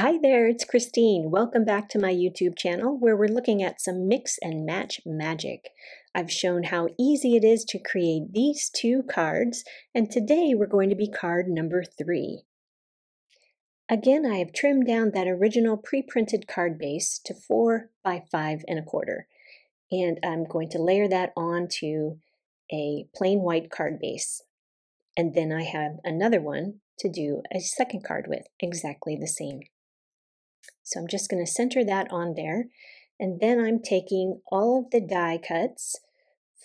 Hi there, it's Christine. Welcome back to my YouTube channel where we're looking at some mix and match magic. I've shown how easy it is to create these two cards, and today we're going to be card number 3. Again, I have trimmed down that original pre-printed card base to 4 by 5.25, and I'm going to layer that onto a plain white card base. And then I have another one to do a second card with, exactly the same. So I'm just going to center that on there, and then I'm taking all of the die cuts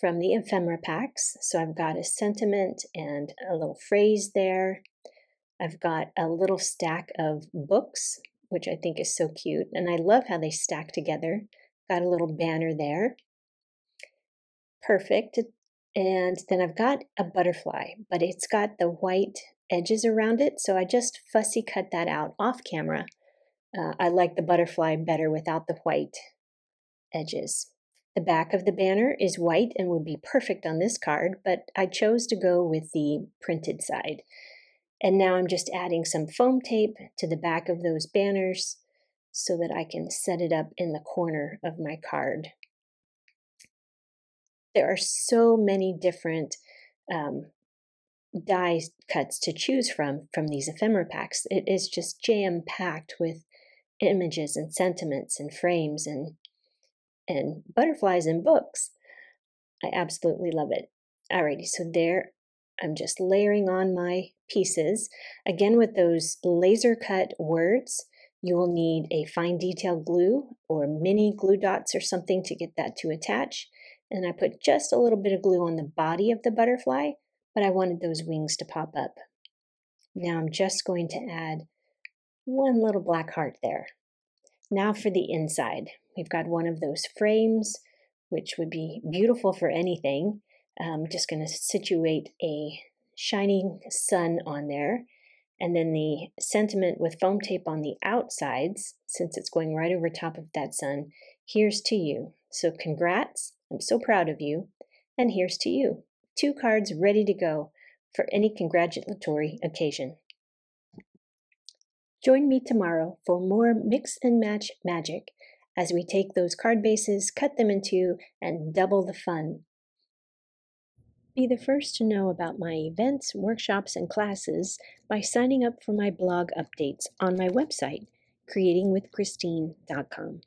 from the ephemera packs. So I've got a sentiment and a little phrase there. I've got a little stack of books, which I think is so cute, and I love how they stack together. Got a little banner there. Perfect. And then I've got a butterfly, but it's got the white edges around it, so I just fussy cut that out off camera. I like the butterfly better without the white edges. The back of the banner is white and would be perfect on this card, but I chose to go with the printed side. And now I'm just adding some foam tape to the back of those banners so that I can set it up in the corner of my card. There are so many different die cuts to choose from these ephemera packs. It is just jam-packed with images and sentiments and frames and butterflies and books. I absolutely love it. Alrighty, so there I'm just layering on my pieces. Again, with those laser cut words, you will need a fine detail glue or mini glue dots or something to get that to attach. And I put just a little bit of glue on the body of the butterfly, but I wanted those wings to pop up. Now I'm just going to add one little black heart there. Now for the inside. We've got one of those frames, which would be beautiful for anything. I'm just going to situate a shining sun on there, and then the sentiment with foam tape on the outsides, since it's going right over top of that sun. Here's to you. So congrats, I'm so proud of you, and here's to you. 2 cards ready to go for any congratulatory occasion. Join me tomorrow for more mix and match magic as we take those card bases, cut them in 2, and double the fun. Be the first to know about my events, workshops, and classes by signing up for my blog updates on my website, creatingwithchristine.com.